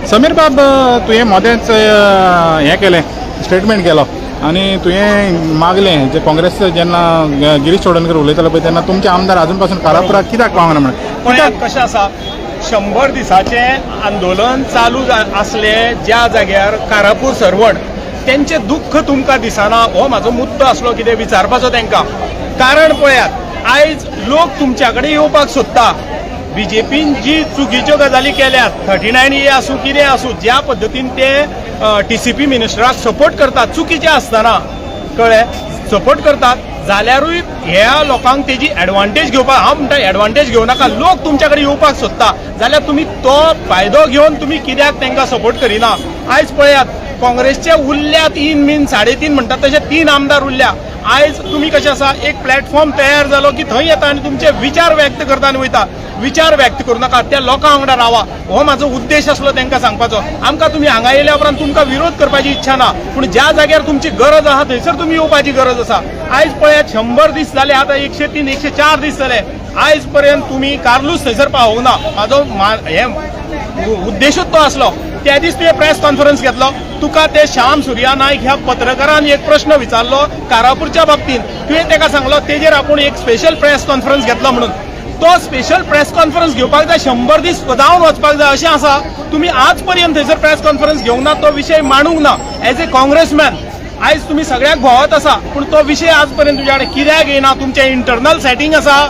समीर बाब तुवें मोदेंच हें केलें स्टेटमेंट केलो आनी तुवें मागलें जे काँग्रेस जेन्ना गिरीश चोडणकर उलयतालो पळय तेन्ना तुमचे आमदार आजून पासून कारापुराक कित्याक पावना म्हणून पुण्याक कशें आसा 100 दिसाचें आंदोलन चालू आसलें ज्या जाग्यार कारापूर सरवण तेंचें दुख्ख तुमकां दिसना हो म्हाजो मुद्दो आसलो कितें विचारपाचो तांकां. कारण पळयात आयज लोक तुमच्या कडेन येवपाक सोदता. बीजेपीन जी चुकीच्यो गजाली केल्यात 39A आसूं कितें आसूं ज्या पद्दतीन ते TCP मिनिस्टराक सपोर्ट करतात चुकीचें आसतना कळ्ळें सपोर्ट करतात जाल्यारूय ह्या लोकांक तेजी एडवांटेज घेवपाक हांव म्हणटा एडवांटेज घेवं नाका. लोक तुमच्या कडेन येवपाक सोदता जाल्यार तुमी तो फायदो घेवन तुमी कित्याक तांकां सपोर्ट करिना. आयज पळयात काँग्रेसचे उरल्या 3 3.5 म्हणटात तशे 3 आमदार उरल्या. आयज तुमी कशें आसा एक प्लॅटफॉर्म तयार जालो की थंय येता आनी तुमचे विचार व्यक्त करता आनी वयता. विचार व्यक्त करूं नाका त्या लोकां वांगडा रावा हो म्हाजो उद्देश आसलो तांकां सांगपाचो. आमकां तुमी हांगा येयल्या उपरांत तुमकां विरोध करपाची इच्छा ना पूण ज्या जाग्यार तुमची गरज आहा थंयसर तुमी येवपाची गरज आसा. आयज पळयात 100 दीस जाले आतां 103 104 दीस जाले आयज पर्यंत तुमी कार्लूस थंयसर पावूंक ना. म्हाजो हे उद्देशूच तो आसलो. त्या दीस तुवें प्रेस कॉन्फरन्स घेतलो तुका ते श्याम सुर्या नायक ह्या पत्रकारान एक प्रश्न विचारलो कारापूरच्या बाबतींत तुवें ताका सांगलो तेजेर आपूण एक स्पेशल प्रेस कॉन्फरन्स घेतलो म्हणून. तो स्पेशल प्रेस कॉन्फरन्स घेवपाक जाय 100 दीस जावन वचपाक जाय अशें आसा. तुमी आज पर्यंत थंयसर प्रेस कॉन्फरन्स घेवंक ना तो विशय मांडूंक ना. एज ए काँग्रेसमॅन आयज तुमी सगळ्याक भोंवत आसा पूण तो विशय आज पर्यंत तुज्या कडेन कित्याक येना. तुमचें इंटरनल सेटींग आसा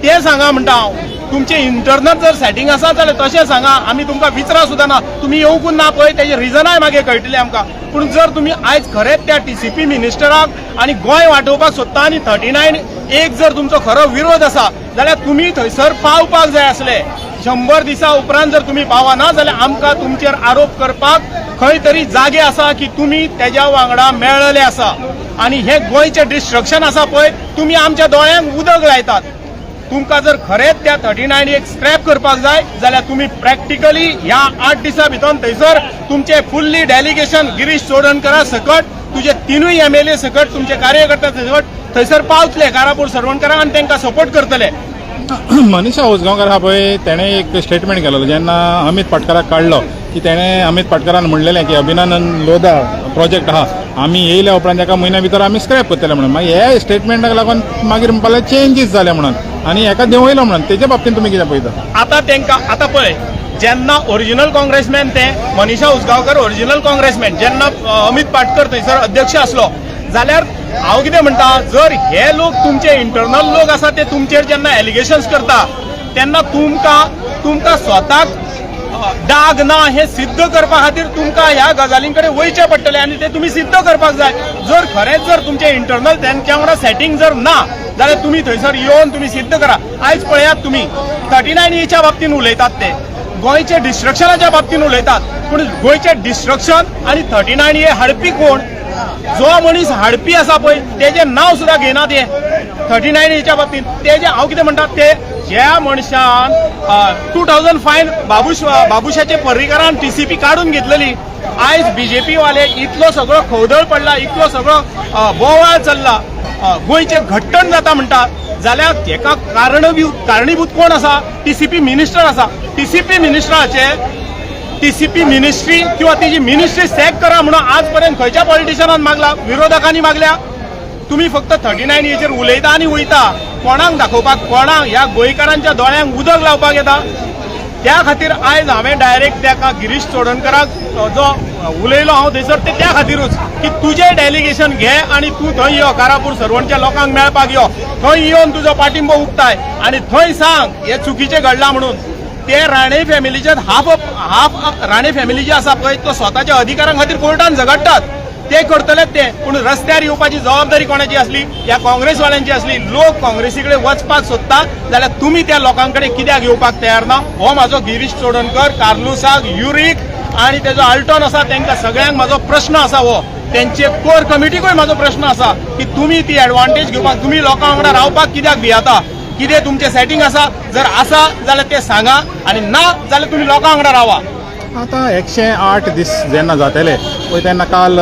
तें सांगा म्हणटा हांव. तुमचें इंटरनल जर सेटींग आसा जाल्यार तशें सांगा आमी तुमकां विचारा सुद्दां ना. तुमी येवंकूच ना पळय तेजे रिजनाय मागीर कळटलें आमकां. पूण जर तुमी आयज खरेंच त्या TCP मिनिस्टराक आनी गोंय वांटोवपाक सोदता आनी 39A जर तुमचो खरो विरोध आसा जाल्यार तुमी थंयसर पावपाक जाय आसले. 100 दिसां उपरांत जर तुमी पावना जाल्यार आमकां तुमचेर आरोप करपाक खंय तरी जागे आसा की तुमी तेज्या वांगडा मेळ्ळले आसा. आनी हे गोंयचें डिस्ट्रक्शन आसा पळय तुमी आमच्या दोळ्यांक उदक लायतात. तुमकां जर खरेंच त्या 39A स्क्रॅप करपाक जाय जाल्यार तुमी प्रॅक्टिकली ह्या 8 दिसां भितर थंयसर तुमचे फुल्ली डेलिगेशन गिरीश चोडणकरा सकट तुजे 3 MLA सकट तुमचे कार्यकर्ते सकट थंयसर पावतले कारापूर सरवणकरांक आनी तांकां सपोर्ट करतले. मनीषा उसगांवकर आहा पळय तेणें एक स्टेटमेंट केलेलो जेन्ना अमित पाटकराक काडलो की तेणें अमित पाटकरान म्हणलेलें की अभिनंदन लोधा प्रोजेक्ट आहा आमी येयल्या उपरांत एका म्हयन्या भितर आमी स्क्रॅप करतले म्हणून. मागीर हे स्टेटमेंटाक लागून मागीर म्हणपाक चेंजीस जाले म्हणून आनी हेका देंवयलो म्हणून तेजे बाबतींत तुमी कितें पळयता. आतां तांकां आतां पळय जेन्ना ओरिजिनल काँग्रेसमॅन ते मनीषा उसगांवकर ओरिजिनल काँग्रेसमॅन जेन्ना अमित पाटकर थंयसर अध्यक्ष आसलो जाल्यार हांव कितें म्हणटा जर हे लोक तुमचे इंटरनल लोक आसा ते तुमचेर जेन्ना एलिगेशन्स करता तेन्ना तुमकां स्वताक डाग ना हे सिद्ध करपा खातीर तुमकां ह्या गजालीं कडेन वयचें पडटलें आनी ते तुमी सिद्ध करपाक जाय. जर खरेंच जर तुमचे इंटरनल तेंच्या वांगडा सेटींग जर ना जाल्यार तुमी थंयसर येवन तुमी सिद्ध करा. आयज पळयात तुमी 39A बाबतींत उलयतात ते गोंयचे डिस्ट्रक्शनाच्या बाबतींत उलयतात पूण गोंयचें डिस्ट्रक्शन आनी 39A हाडपी कोण जो मनीस हाडपी आसा पळय तेजें नांव सुद्दां घेना ते 39A बाबतींत. तेजें हांव कितें म्हणटा ते ज्या मनशान 2005 बाबुशाचे पर्रीकारान TCP काडून घेतलेली आयज BJP वाले इतलो सगळो खवदळ पडला इतलो सगळो बोवाळ चल्ला गोंयचें घट्टण जाता म्हणटा जाल्यार तेका कारणीभूत कोण आसा TCP मिनिस्टर आसा. TCP मिनिस्टराचे TCP मिनिस्ट्री किंवा तेजी मिनिस्ट्री सॅक करा म्हणून आज पर्यंत खंयच्या पॉलिटिशियनान मागला विरोधकांनी मागल्या. तुमी फक्त 39A उलयता आनी वयता कोणाक दाखोवपाक कोणाक ह्या गोंयकारांच्या दोळ्यांक उदक लावपाक येता. त्या खातीर आयज हांवें डायरेक्ट ताका गिरीश चोडणकराक जो उलयलो हांव थंयसर ते त्या खातीरूच की तुजें डेलिगेशन घे आनी तूं थंय यो कारापूर सरवणच्या लोकांक मेळपाक यो थंय येवन तुजो पाठिंबो उक्ताय आनी थंय सांग हे चुकीचें घडलां म्हणून. ते राणे फॅमिलीचे हाफ राणे फॅमिली जे आसा पळय तो स्वताच्या अधिकारां खातीर कोर्टान झगडटात ते करतलेच ते. पूण रस्त्यार येवपाची जबाबदारी कोणाची आसली ह्या काँग्रेसवाल्यांची आसली. लोक काँग्रेसी कडेन वचपाक सोदता जाल्यार तुमी त्या लोकां कडेन कित्याक येवपाक तयार ना. हो म्हाजो गिरीश चोडणकर कार्लुसाक युरीक आनी तेजो आल्टोन आसा तांकां सगळ्यांक म्हाजो प्रश्न आसा. हो तेंचे कोर कमिटीकूय म्हाजो प्रश्न आसा की तुमी ती एडवांटेज घेवपाक तुमी लोकां वांगडा रावपाक कित्याक भियाता. कितें तुमचें सेटींग आसा जर आसा जाल्यार ते सांगा आनी ना जाल्यार तुमी लोकां वांगडा रावा. आतां 108 दीस जेन्ना जातले पळय तेन्ना काल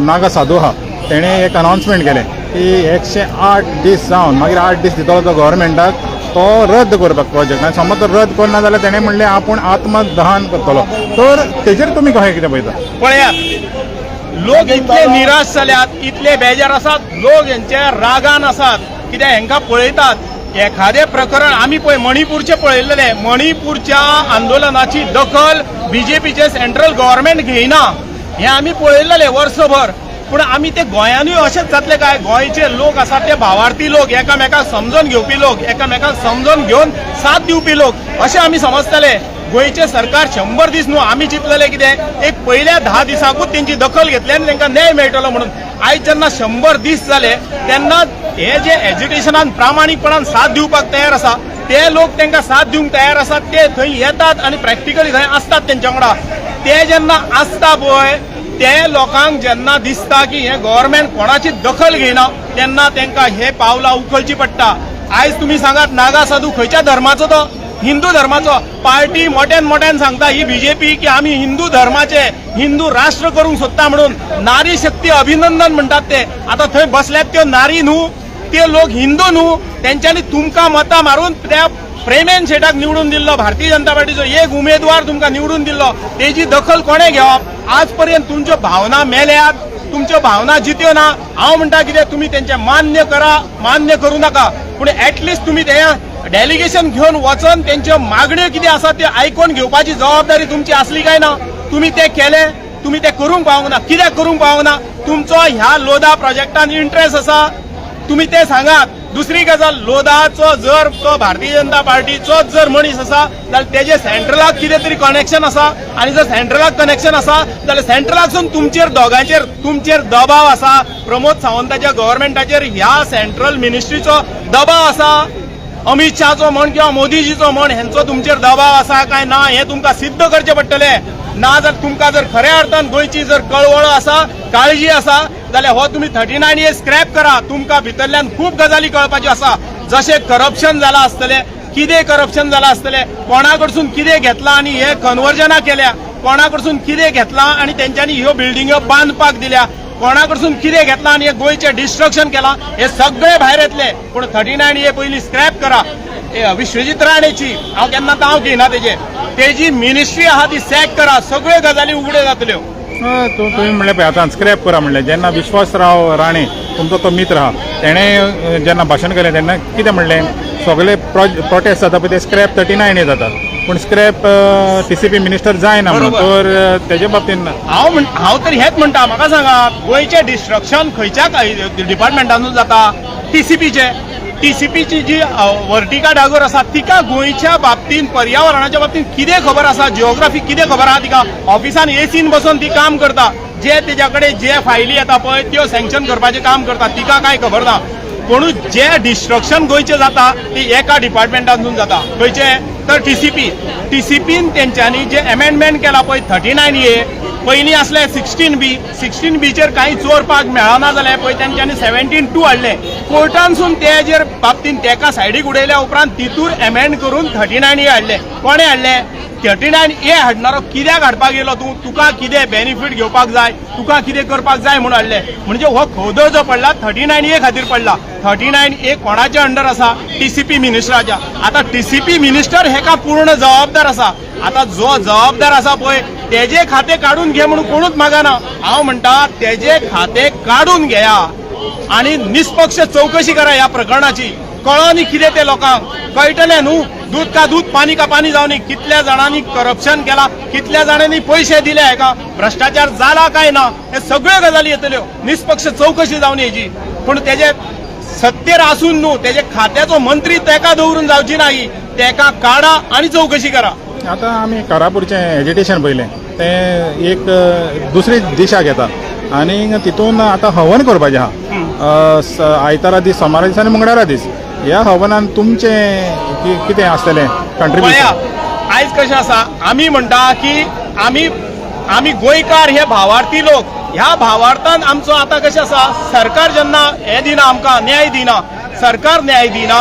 नागा साधू आहा तेणें एक अनावन्समेंट केलें की 108 दीस जावन मागीर 8 दीस दितलो तो गव्हर्मेंटाक तो रद्द करपाक प्रोजेक्ट आनी समज तो रद्द करना जाल्यार तेणें म्हणलें आपूण आत्मदहन करतलो. तर तेजेर तुमी कशें कितें पळयता? पळयात, लोक इतले निराश जाल्यात, इतले बेजार आसात, लोक हेंचे रागान आसात. कित्याक हेंकां पळयतात एखादें प्रकरण आमी पळय मणिपूरचें पळयल्लें, मणिपूरच्या आंदोलनाची दखल बीजेपीचे सेंट्रल गव्हर्नमेंट घेयना हें आमी पळयल्लें वर्सभर. पूण आमी ते गोंयानूय अशेंच जातले काय? गोंयचे लोक आसात ते भावार्थी लोक, एकामेकाक समजून घेवपी लोक, एकामेकाक समजून घेवन साथ दिवपी लोक अशें आमी समजतले. गोंयचे सरकार 100 दीस न्हू, आमी चिंतलेले कितें एक पयल्या 10 दिसांकूच तेंची दखल घेतली आनी तांकां न्याय मेळटलो म्हणून. आयज जेन्ना 100 दीस जाले तेन्ना हे जे एज्युकेशनान प्रामाणीकपणान साथ दिवपाक तयार आसा ते लोक तांकां साथ दिवंक तयार आसात, ते थंय येतात आनी प्रॅक्टिकली थंय आसतात तेंच्या वांगडा. ते जेन्ना आसता पळय ते लोकांक जेन्ना दिसता की हे गव्हर्नमेंट कोणाची दखल घेयना तेन्ना तांकां हे पावलां उखलची पडटा. आयज तुमी सांगात नागा साधू खंयच्या धर्माचो? तो हिंदू धर्माचो. पार्टी मोठ्यान मोठ्यान सांगता ही बीजेपी की आमी हिंदू धर्माचे, हिंदू राष्ट्र करूंक सोदता म्हणून. नारी शक्ती अभिनंदन म्हणटात ते. आता थंय बसल्यात त्यो नारी न्हू, ते लोक हिंदू न्हू. तेंच्यांनी तुमकां मतां मारून त्या प्रेमेन शेटाक निवडून दिल्लो, भारतीय जनता पार्टीचो एक उमेदवार तुमकां निवडून दिल्लो, तेजी दखल कोणें घेवप? आज पर्यंत तुमच्यो भावना मेल्यात, तुमच्यो भावना जित्यो ना. हांव म्हणटा कितें तुमी तेंचे मान्य करा, मान्य करूं नाका, पूण एटलिस्ट तुमी ते डेलिगेशन घेवन वचून तेंच्यो मागण्यो कितें आसा त्यो आयकून घेवपाची जबाबदारी तुमची आसली काय ना? तुमी ते केलें, तुमी ते करूंक पावूंक ना. कित्याक करूंक पावूंक ना? तुमचो ह्या लोधा प्रोजेक्टान इंट्रेस्ट आसा, तुमी ते सांगात. दुसरी गजाल, लोधाचो जर तो भारतीय जनता पार्टीचोच जर मनीस आसा जाल्यार तेजे सेंट्रलाक कितें तरी कनेक्शन आसा, आनी जर सेंट्रलाक कनेक्शन आसा जाल्यार सेंट्रलाकसून तुमचेर दोगांचेर तुमचेर दबाव आसा. प्रमोद सावंताच्या गव्हर्नमेंटाचेर ह्या सेंट्रल मिनिस्ट्रीचो दबाव आसा. अमित शहाचो म्हण किंवा मोदीजीचो म्हण हेंचो तुमचेर दबाव आसा काय ना हें तुमकां सिद्ध करचें पडटलें. ना जर तुमकां जर खऱ्या अर्थान गोंयची जर कळवळ आसा, काळजी आसा जाल्यार हो तुमी 39A स्क्रॅप करा. तुमकां भितरल्यान खूब गजाली कळपाच्यो आसा. जशें करप्शन जालां आसतलें, कितें करप्शन जालां आसतलें, कोणा कडसून कितें घेतलां आनी हे कन्वर्जनां केल्या, कोणा कडसून कितें घेतलां आनी तेंच्यांनी ह्यो बिल्डिंग्यो बांदपाक दिल्या, कोणा कडसून कितें घेतलां आनी हे गोंयचें डिस्ट्रक्शन केलां, हे सगळे भायर येतले. पूण 39A पयलीं स्क्रॅप करा. विश्वजीत राणेची हांव केन्ना नांव घेयना तेजी मिनिस्ट्री आहा ती सॅक करा. सगळ्यो गजाली उगड्यो जातल्यो. तुम्ही म्हणले पळय आतां स्क्रॅप करा म्हणलें. जेन्ना विश्वासराव राणे तुमचो तो मित्र आहा तेणें जेन्ना भाशण केलें तेन्ना कितें म्हणलें? सगळे प्रोटेस्ट जाता पळय ते स्क्रॅप 39A जातात, पूण स्क्रॅप TCP मिनिस्टर जायना म्हणून. तर तेजे बाबतींत हांव तर हेच म्हणटा, म्हाका सांगात गोंयचें डिस्ट्रक्शन खंयच्या डिपार्टमेंटानूच जाता? टीसीपीची जी वर्टिका डागर आसा तिका गोंयच्या बाबतींत, पर्यावरणाच्या बाबतींत कितें खबर आसा? जिओग्राफी कितें खबर आहा तिका? ऑफिसान एसीन बसून ती काम करता. जे तेज्या कडेन जे फायली येता पळय त्यो सँक्शन करपाचें काम करता, तिका कांय खबर ना. पूण जे डिस्ट्रक्शन गोंयचें जाता ती एका डिपार्टमेंटानून जाता. खंयचें? तर टीसीपीन तेंच्यांनी जे अमेंडमेंट केला पळय 39A, पयलीं आसले 16Bचेर कांय चोरपाक मेळना जाल्यार पळय तेंच्यांनी 17(2) हाडले. कोर्टानसून तेजेर बाबतींत तेका सायडीक उडयल्या उपरांत तितूर अमेंड करून 39A हाडले. कोणें हाडले? 39A हाडणारो कित्याक हाडपाक येयलो तूं? तुका कितें बेनिफीट घेवपाक जाय, तुका कितें करपाक जाय म्हणून हाडले. म्हणजे हो खोदळ जो पडला 39A खातीर पडला. 39A कोणाच्या अंडर आसा? TCP मिनिस्टराच्या. आता TCP मिनिस्टर हेका पूर्ण जबाबदार आसा. आता जो जबाबदार आसा पळय तेजे खाते काढून घे म्हणून कोणूच मागना. हांव म्हणटा तेजे खाते काढून घेया आणि निष्पक्ष चौकशी करा ह्या प्रकरणाची. कळोनी कितें ते लोकांक कळटलें न्हू. दूध का दूध पाणी का पाणी जावनी. कितल्या जाणांनी करप्शन केला, कितल्या जाणांनी पैसे दिले हेका, भ्रष्टाचार जाला काय ना, हे सगळ्यो गजाली येतल्यो. निष्पक्ष चौकशी जावन हेजी. पूण तेजे सत्तेर आसून न्हू, तेजे खात्याचो मंत्री तेका दवरून जावची नाही. तेका काढा आणि चौकशी करा. आतां आमी कारापूरचें एजिटेशन पळयलें तें एक दुसरी दिशा घेता आनी तितून आतां हवन करपाचें आहा. आयतारा दीस, सोमारा दीस आनी मंगळारा दीस. ह्या हवनान तुमचें कितें आसतलें कंट्रिब्युशन? आयज कशें आसा, आमी म्हणटा की आमी गोंयकार हे भावार्थी लोक. ह्या भावार्थान आमचो आतां कशें आसा, सरकार जेन्ना हें दिना आमकां न्याय दिना, सरकार न्याय दिना,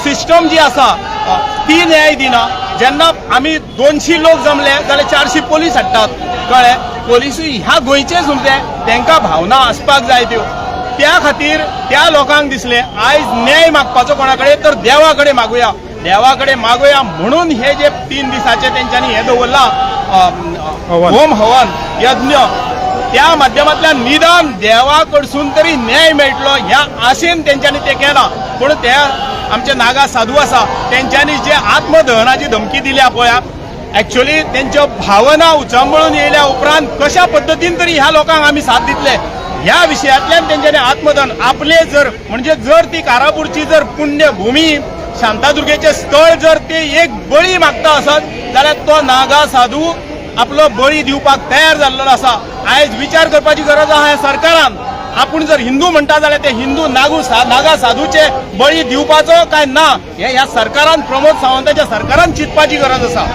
सिस्टम जी आसा ती न्याय दिना. जेन्ना आमी 200 लोक जमले जाल्यार 400 पोलीस हाडटात. कळ्ळें? पोलिसूय ह्या गोंयचेच उरते, तांकां भावना आसपाक जाय त्यो. त्या खातीर त्या लोकांक दिसले आयज न्याय मागपाचो कोणा कडेन तर देवा कडेन मागुया, देवा कडेन मागुया म्हणून हे जे 3 दिसाचे तेंच्यांनी हे दवरला होम हवन यज्ञ, त्या माध्यमांतल्यान निदान देवा कडसून तरी न्याय मेळटलो ह्या आशेन तेंच्यांनी ते केला. पूण ते आमचे नागा साधू आसा तेंच्यांनी जे आत्मदहनाची धमकी दिल्या पळय, एक्चुअली तेंच्यो भावना उचंबळून येयल्या उपरांत कशा पद्दतीन तरी ह्या लोकांक आमी साथ दितले ह्या विशयातल्यान तेंच्यांनी आत्मदहन आपले जर म्हणजे जर ती कारापूरची जर पुण्यभूमी शांतादुर्गेचे स्थळ जर ते एक बळी मागता आसत जाल्यार तो नागा साधू आपलो बळी दिवपाक तयार जाल्लो आसा. आयज विचार करपाची गरज आहा ह्या सरकारान. आपूण जर हिंदू म्हणटा जाल्यार ते हिंदू नागा साधूचे बळी दिवपाचो काय ना हे ह्या सरकारान प्रमोद सावंताच्या सरकारान चिंतपाची गरज आसा.